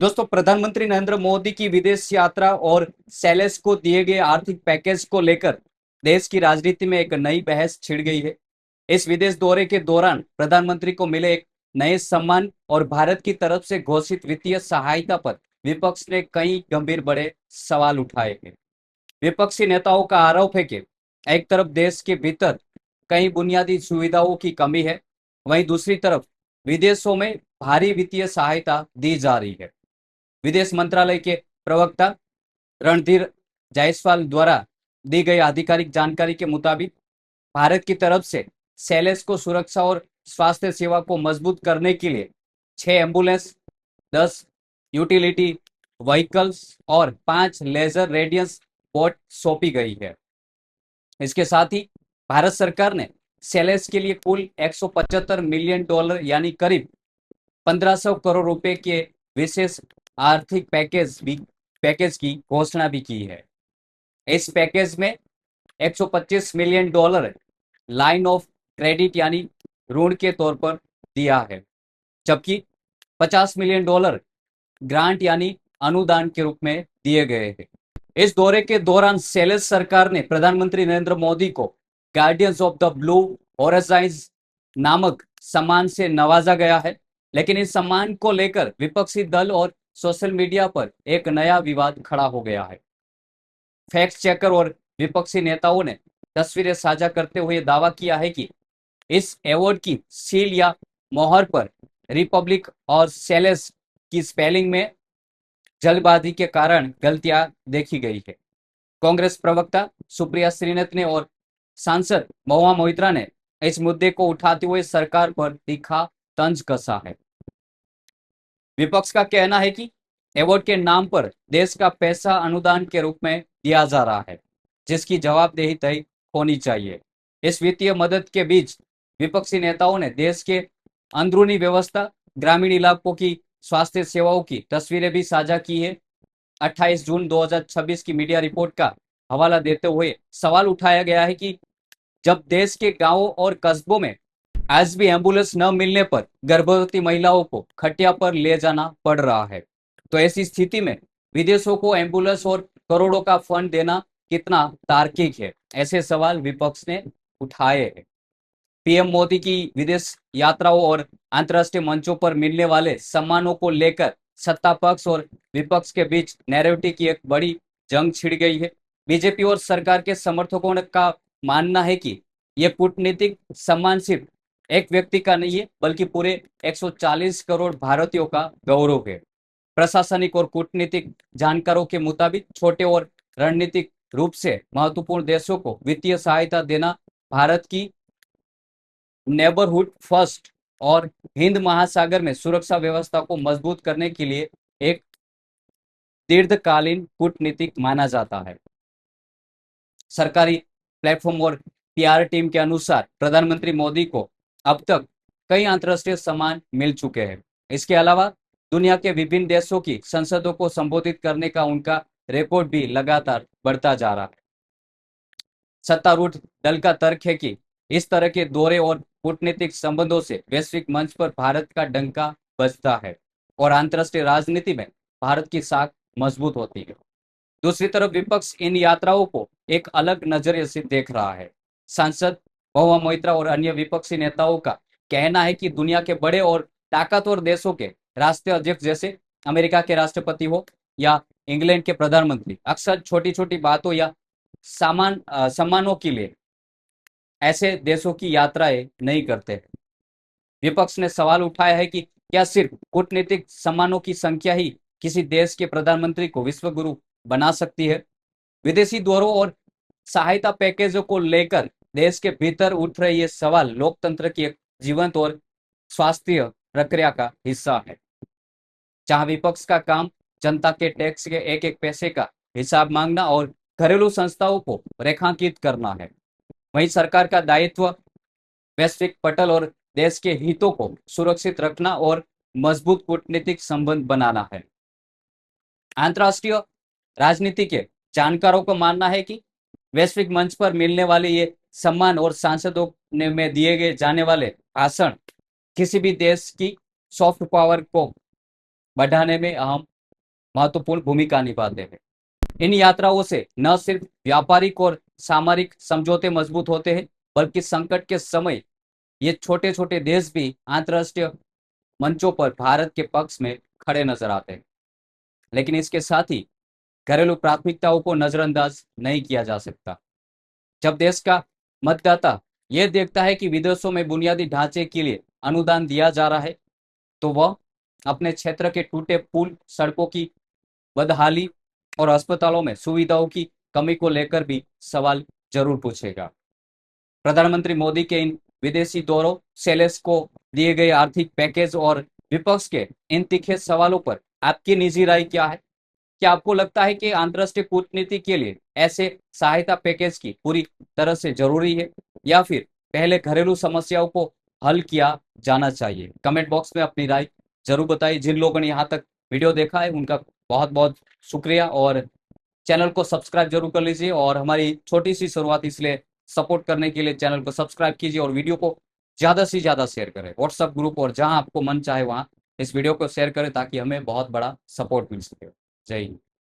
दोस्तों, प्रधानमंत्री नरेंद्र मोदी की विदेश यात्रा और सेलेस को दिए गए आर्थिक पैकेज को लेकर देश की राजनीति में एक नई बहस छिड़ गई है। इस विदेश दौरे के दौरान प्रधानमंत्री को मिले एक नए सम्मान और भारत की तरफ से घोषित वित्तीय सहायता पर विपक्ष ने कई गंभीर बड़े सवाल उठाए हैं। विपक्षी नेताओं का आरोप है कि एक तरफ देश के भीतर कई बुनियादी सुविधाओं की कमी है, वहीं दूसरी तरफ विदेशों में भारी वित्तीय सहायता दी जा रही है। विदेश मंत्रालय के प्रवक्ता रणधीर जायसवाल द्वारा दी गई आधिकारिक जानकारी के मुताबिक भारत की तरफ से सैलेस को सुरक्षा और स्वास्थ्य सेवा को मजबूत करने के लिए 6 एम्बुलेंस, 10 यूटिलिटी व्हीकल्स और 5 लेजर रेडियंस बोट सौंपी गई है। इसके साथ ही भारत सरकार ने सैलेस के लिए कुल $175 मिलियन यानी करीब 1500 करोड़ रुपए के विशेष आर्थिक पैकेज की घोषणा भी की है। इस पैकेज में $125 मिलियन लाइन ऑफ क्रेडिट यानी ऋण के तौर पर दिया है, जबकि $50 मिलियन ग्रांट यानी अनुदान के रूप में दिए गए हैं। इस दौरे के दौरान सेलेस सरकार ने प्रधानमंत्री नरेंद्र मोदी को guardians of the blue Horizons नामक सम्मान से नवाजा गया है, लेकिन इस सम्मान को लेकर विपक्षी दल और सोशल मीडिया पर एक नया विवाद खड़ा हो गया है। फैक्ट चेकर और विपक्षी नेताओं ने तस्वीरें साझा करते हुए दावा किया है कि इस अवार्ड की सील या मोहर पर रिपब्लिक और सेलेस की स्पेलिंग में जल्दबाजी के कारण गलतियां देखी गई है। कांग्रेस प्रवक्ता सुप्रिया श्रीनाथ ने और सांसद महुआ मोइत्रा ने इस मुद्दे को उठाते हुए सरकार पर तीखा तंज कसा है। विपक्ष का कहना है कि अवार्ड के नाम पर देश का पैसा अनुदान के रूप में दिया जा रहा है, जिसकी जवाबदेही तय होनी चाहिए। इस वित्तीय मदद के बीच विपक्षी नेताओं ने देश के अंदरूनी व्यवस्था, ग्रामीण इलाकों की स्वास्थ्य सेवाओं की तस्वीरें भी साझा की है। 28 जून 2026 की मीडिया रिपोर्ट का हवाला देते हुए सवाल उठाया गया है कि जब देश के गांवों और कस्बों में आज भी एम्बुलेंस न मिलने पर गर्भवती महिलाओं को खटिया पर ले जाना पड़ रहा है, तो ऐसी स्थिति में विदेशों को एम्बुलेंस और करोड़ों का फंड देना कितना तार्किक है, ऐसे सवाल विपक्ष ने उठाए हैं। पीएम मोदी की विदेश यात्राओं और अंतर्राष्ट्रीय मंचों पर मिलने वाले सम्मानों को लेकर सत्ता पक्ष और विपक्ष के बीच नैरेटिव की एक बड़ी जंग छिड़ गई है। बीजेपी और सरकार के समर्थकों का मानना है कि यह कूटनीतिक सम्मान सिर्फ एक व्यक्ति का नहीं है, बल्कि पूरे 140 करोड़ भारतीयों का गौरव है। प्रशासनिक और कूटनीतिक जानकारों के मुताबिक छोटे और रणनीतिक रूप से महत्वपूर्ण देशों को वित्तीय सहायता देना भारत की नेबरहुड फर्स्ट और हिंद महासागर में सुरक्षा व्यवस्था को मजबूत करने के लिए एक दीर्घकालीन कूटनीतिक माना जाता है। सरकारी प्लेटफॉर्म और पीआर टीम के अनुसार प्रधानमंत्री मोदी को अब तक कई अंतर्राष्ट्रीय सम्मान मिल चुके हैं। इसके अलावा दुनिया के विभिन्न देशों की संसदों को संबोधित करने का उनका रिकॉर्ड भी लगातार बढ़ता जा रहा है। सत्तारूढ़ दल का तर्क है कि इस तरह के दौरे और कूटनीतिक संबंधों से वैश्विक मंच पर भारत का डंका बजता है और अंतर्राष्ट्रीय राजनीति में भारत की साख मजबूत होती है। दूसरी तरफ विपक्ष इन यात्राओं को एक अलग नजरिए से देख रहा है। सांसद महुआ मोइत्रा और अन्य विपक्षी नेताओं का कहना है कि दुनिया के बड़े और ताकतवर देशों के राष्ट्रीय अध्यक्ष, जैसे अमेरिका के राष्ट्रपति हो या इंग्लैंड के प्रधानमंत्री, अक्सर छोटी छोटी बातों या सम्मानों के लिए ऐसे देशों की यात्राएं नहीं करते हैं। विपक्ष ने सवाल उठाया है कि क्या सिर्फ कूटनीतिक सम्मानों की संख्या ही किसी देश के प्रधानमंत्री को विश्व गुरु बना सकती है। विदेशी दौरों और सहायता पैकेजों को लेकर देश के भीतर उठ रहे ये सवाल लोकतंत्र की एक जीवंत और स्वास्थ्य प्रक्रिया का हिस्सा है, जहां विपक्ष का काम जनता के टैक्स के एक एक पैसे का हिसाब मांगना और घरेलू संस्थाओं को रेखांकित करना है, वहीं सरकार का दायित्व वैश्विक पटल और देश के हितों को सुरक्षित रखना और मजबूत कूटनीतिक संबंध बनाना है। अंतर्राष्ट्रीय राजनीति के जानकारों का मानना है कि वैश्विक मंच पर मिलने वाले ये सम्मान और सांसदों में दिए गए जाने वाले भाषण किसी भी देश की सॉफ्ट पावर को बढ़ाने में अहम महत्वपूर्ण भूमिका निभाते हैं। इन यात्राओं से न सिर्फ व्यापारिक और सामरिक समझौते मजबूत होते हैं, बल्कि संकट के समय ये छोटे छोटे देश भी अंतर्राष्ट्रीय मंचों पर भारत के पक्ष में खड़े नजर आते हैं। लेकिन इसके साथ ही घरेलू प्राथमिकताओं को नजरअंदाज नहीं किया जा सकता। जब देश का मतदाता यह देखता है कि विदेशों में बुनियादी ढांचे के लिए अनुदान दिया जा रहा है, तो वह अपने क्षेत्र के टूटे पुल, सड़कों की बदहाली और अस्पतालों में सुविधाओं की कमी को लेकर भी सवाल जरूर पूछेगा। प्रधानमंत्री मोदी के इन विदेशी दौरों, सेलेस को दिए गए आर्थिक पैकेज और विपक्ष के इन तीखे सवालों पर आपकी निजी राय क्या है? क्या आपको लगता है कि अंतर्राष्ट्रीय कूटनीति के लिए ऐसे सहायता पैकेज की पूरी तरह से जरूरी है, या फिर पहले घरेलू समस्याओं को हल किया जाना चाहिए? कमेंट बॉक्स में अपनी राय जरूर बताइए। जिन लोगों ने यहाँ तक वीडियो देखा है उनका बहुत बहुत शुक्रिया, और चैनल को सब्सक्राइब जरूर कर लीजिए। और हमारी छोटी सी शुरुआत, इसलिए सपोर्ट करने के लिए चैनल को सब्सक्राइब कीजिए और वीडियो को ज़्यादा से ज़्यादा शेयर करें। व्हाट्सएप ग्रुप और जहां आपको मन चाहे वहां इस वीडियो को शेयर करें, ताकि हमें बहुत बड़ा सपोर्ट मिल सके। जय हिंद।